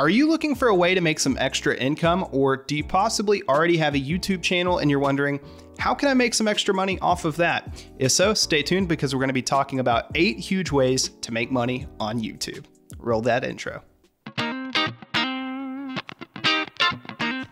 Are you looking for a way to make some extra income, or do you possibly already have a YouTube channel and you're wondering, how can I make some extra money off of that? If so, stay tuned because we're going to be talking about 8 huge ways to make money on YouTube. Roll that intro.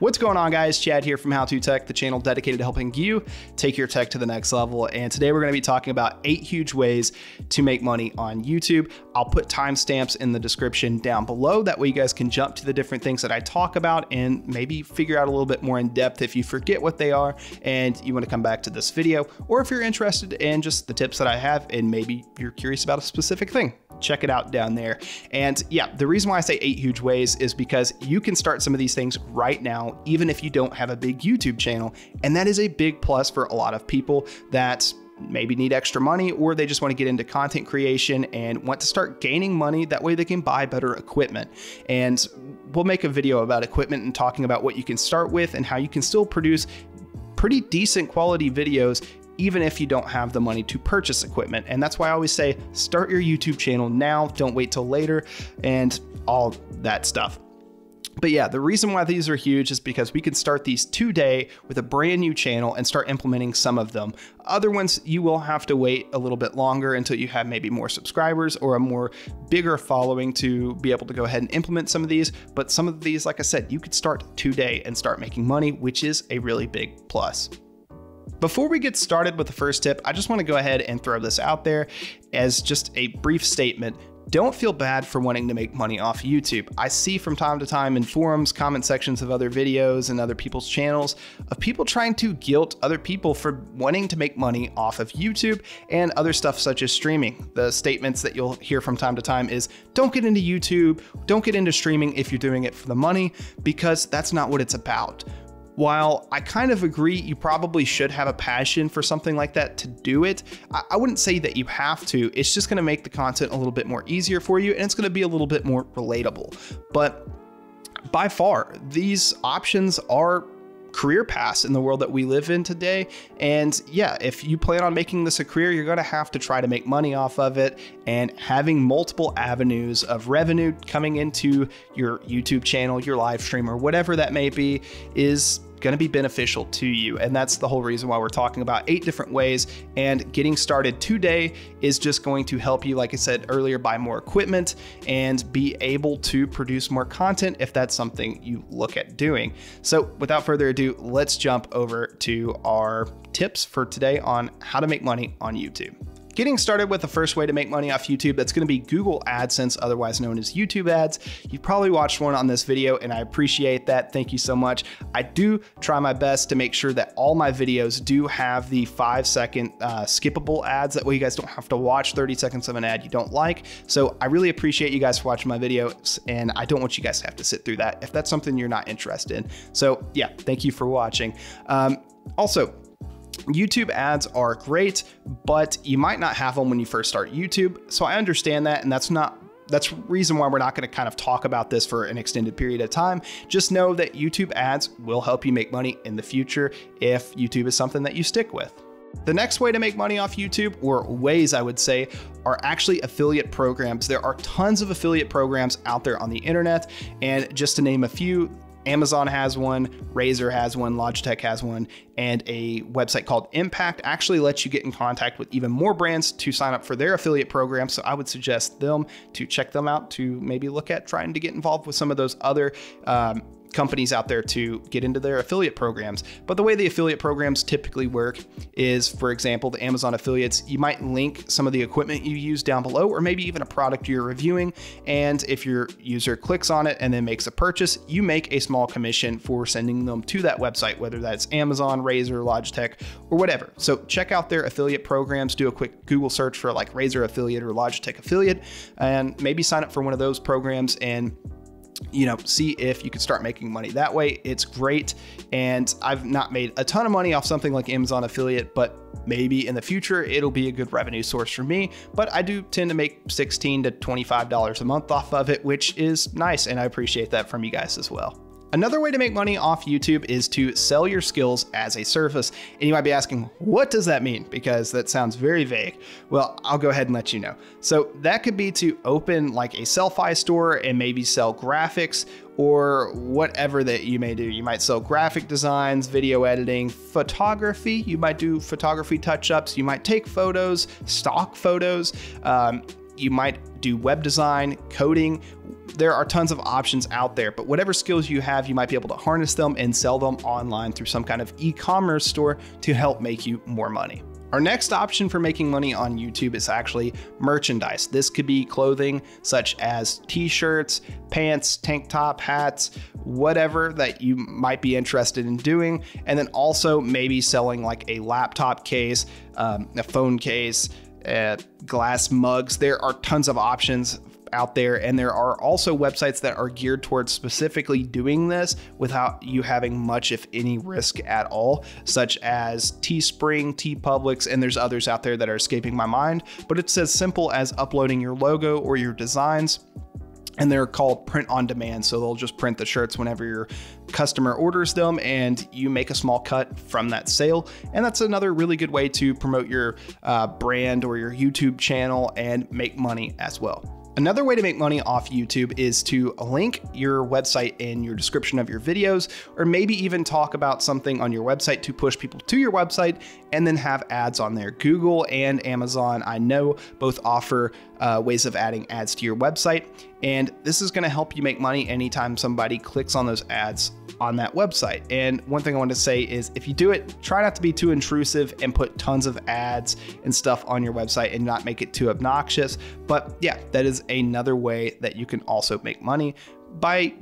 What's going on, guys? Chad here from How To Tech, the channel dedicated to helping you take your tech to the next level. And today we're going to be talking about 8 huge ways to make money on YouTube. I'll put timestamps in the description down below. That way you guys can jump to the different things that I talk about and maybe figure out a little bit more in depth if you forget what they are and you want to come back to this video, or if you're interested in just the tips that I have and maybe you're curious about a specific thing. Check it out down there. And yeah, the reason why I say 8 huge ways is because you can start some of these things right now, even if you don't have a big YouTube channel. And that is a big plus for a lot of people that maybe need extra money, or they just want to get into content creation and want to start gaining money. That way they can buy better equipment. And we'll make a video about equipment and talking about what you can start with and how you can still produce pretty decent quality videos even if you don't have the money to purchase equipment. And that's why I always say, start your YouTube channel now, don't wait till later, and all that stuff. But yeah, the reason why these are huge is because we can start these today with a brand new channel and start implementing some of them. Other ones, you will have to wait a little bit longer until you have maybe more subscribers or a more bigger following to be able to go ahead and implement some of these. But some of these, like I said, you could start today and start making money, which is a really big plus. Before we get started with the first tip, I just want to go ahead and throw this out there as just a brief statement. Don't feel bad for wanting to make money off YouTube. I see from time to time in forums, comment sections of other videos and other people's channels of people trying to guilt other people for wanting to make money off of YouTube and other stuff such as streaming. The statements that you'll hear from time to time is, don't get into YouTube, don't get into streaming if you're doing it for the money, because that's not what it's about. While I kind of agree you probably should have a passion for something like that to do it, I wouldn't say that you have to. It's just going to make the content a little bit more easier for you, and it's going to be a little bit more relatable. But by far, these options are career paths in the world that we live in today. And yeah, if you plan on making this a career, you're going to have to try to make money off of it, and having multiple avenues of revenue coming into your YouTube channel, your live stream, or whatever that may be, is going to be beneficial to you. And that's the whole reason why we're talking about 8 different ways, and getting started today is just going to help you, like I said earlier, buy more equipment and be able to produce more content if that's something you look at doing. So without further ado, let's jump over to our tips for today on how to make money on YouTube. Getting started with the first way to make money off YouTube, that's going to be Google AdSense, otherwise known as YouTube ads. You've probably watched one on this video, and I appreciate that. Thank you so much. I do try my best to make sure that all my videos do have the 5-second skippable ads. That way you guys don't have to watch 30 seconds of an ad you don't like. So I really appreciate you guys for watching my videos, and I don't want you guys to have to sit through that if that's something you're not interested in. So yeah, thank you for watching. Also, YouTube ads are great, but you might not have them when you first start YouTube. So I understand that, and that's reason why we're not going to kind of talk about this for an extended period of time. Just know that YouTube ads will help you make money in the future if YouTube is something that you stick with. The next way to make money off YouTube, or ways I would say, are actually affiliate programs. There are tons of affiliate programs out there on the internet, and just to name a few, Amazon has one, Razer has one, Logitech has one, and a website called Impact actually lets you get in contact with even more brands to sign up for their affiliate program. So I would suggest them to check them out, to maybe look at trying to get involved with some of those other companies out there to get into their affiliate programs. But the way the affiliate programs typically work is, for example, the Amazon affiliates, you might link some of the equipment you use down below, or maybe even a product you're reviewing. And if your user clicks on it and then makes a purchase, you make a small commission for sending them to that website, whether that's Amazon, Razer, Logitech, or whatever. So check out their affiliate programs, do a quick Google search for like Razer affiliate or Logitech affiliate, and maybe sign up for one of those programs and see if you can start making money that way. It's great. And I've not made a ton of money off something like Amazon affiliate, but maybe in the future, it'll be a good revenue source for me. But I do tend to make $16 to $25 a month off of it, which is nice. And I appreciate that from you guys as well. Another way to make money off YouTube is to sell your skills as a service. And you might be asking, what does that mean? Because that sounds very vague. Well, I'll go ahead and let you know. So that could be to open like a sell-fi store and maybe sell graphics or whatever that you may do. You might sell graphic designs, video editing, photography. You might do photography touch-ups. You might take photos, stock photos. You might do web design, coding. There are tons of options out there, but whatever skills you have, you might be able to harness them and sell them online through some kind of e-commerce store to help make you more money. Our next option for making money on YouTube is actually merchandise. This could be clothing such as t-shirts, pants, tank top, hats, whatever that you might be interested in doing. And then also maybe selling like a laptop case, a phone case, glass mugs. There are tons of options out there, and there are also websites that are geared towards specifically doing this without you having much, if any, risk at all, such as Teespring, TeePublic, and there's others out there that are escaping my mind, but it's as simple as uploading your logo or your designs. And they're called print on demand. So they'll just print the shirts whenever your customer orders them and you make a small cut from that sale. And that's another really good way to promote your brand or your YouTube channel and make money as well. Another way to make money off YouTube is to link your website in your description of your videos, or maybe even talk about something on your website to push people to your website and then have ads on there. Google and Amazon, I know, both offer ways of adding ads to your website. And this is gonna help you make money anytime somebody clicks on those ads on that website. And one thing I want to say is if you do it, try not to be too intrusive and put tons of ads and stuff on your website and not make it too obnoxious. But yeah, that is another way that you can also make money by,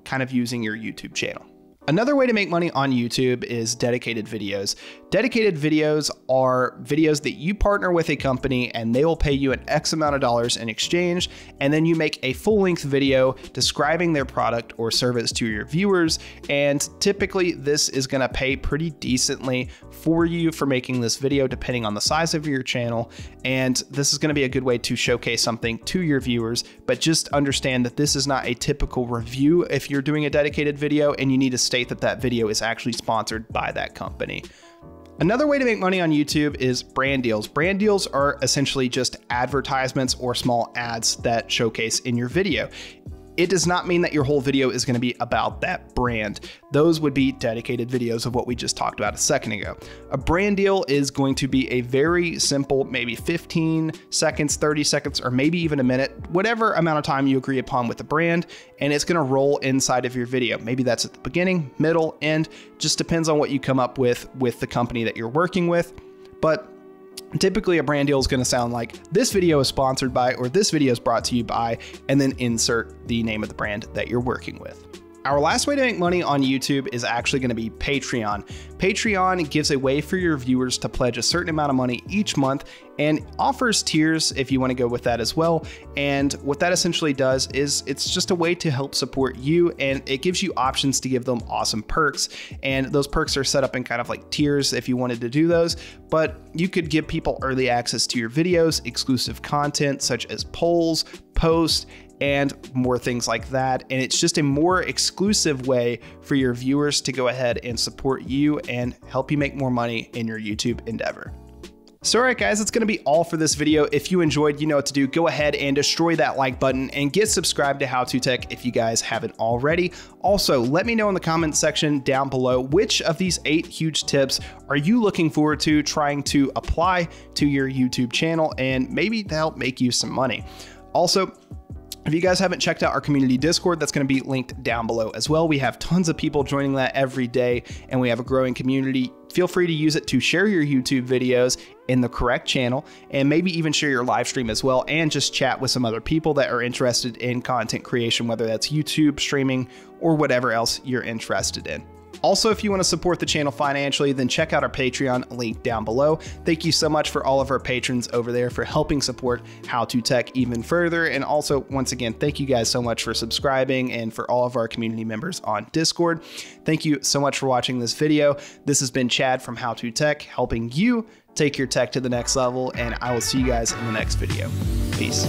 kind of using your YouTube channel. Another way to make money on YouTube is dedicated videos. Dedicated videos are videos that you partner with a company and they will pay you an X amount of dollars in exchange, and then you make a full-length video describing their product or service to your viewers. And typically this is gonna pay pretty decently for you for making this video, depending on the size of your channel. And this is gonna be a good way to showcase something to your viewers, but just understand that this is not a typical review if you're doing a dedicated video and you need to state that video is actually sponsored by that company. Another way to make money on YouTube is brand deals. Brand deals are essentially just advertisements or small ads that showcase in your video. It does not mean that your whole video is going to be about that brand. Those would be dedicated videos of what we just talked about a second ago. A brand deal is going to be a very simple, maybe 15 seconds, 30 seconds, or maybe even a minute, whatever amount of time you agree upon with the brand, and it's going to roll inside of your video. Maybe that's at the beginning, middle, end, just depends on what you come up with the company that you're working with. But typically a brand deal is going to sound like this video is sponsored by, or this video is brought to you by, and then insert the name of the brand that you're working with. Our last way to make money on YouTube is actually going to be Patreon. Patreon gives a way for your viewers to pledge a certain amount of money each month and offers tiers if you want to go with that as well. And what that essentially does is it's just a way to help support you, and it gives you options to give them awesome perks. And those perks are set up in kind of like tiers if you wanted to do those, but you could give people early access to your videos, exclusive content such as polls, posts, and more things like that. And it's just a more exclusive way for your viewers to go ahead and support you and help you make more money in your YouTube endeavor. So all right guys, that's gonna be all for this video. If you enjoyed, you know what to do. Go ahead and destroy that like button and get subscribed to How To Tech if you guys haven't already. Also, let me know in the comment section down below, which of these 8 huge tips are you looking forward to trying to apply to your YouTube channel and maybe to help make you some money. Also, if you guys haven't checked out our community Discord, that's going to be linked down below as well. We have tons of people joining that every day, and we have a growing community. Feel free to use it to share your YouTube videos in the correct channel, and maybe even share your live stream as well, and just chat with some other people that are interested in content creation, whether that's YouTube, streaming, or whatever else you're interested in. Also, if you want to support the channel financially, then check out our Patreon link down below. Thank you so much for all of our patrons over there for helping support How To Tech even further. And also, once again, thank you guys so much for subscribing and for all of our community members on Discord. Thank you so much for watching this video. This has been Chad from How To Tech, helping you take your tech to the next level, and I will see you guys in the next video. Peace.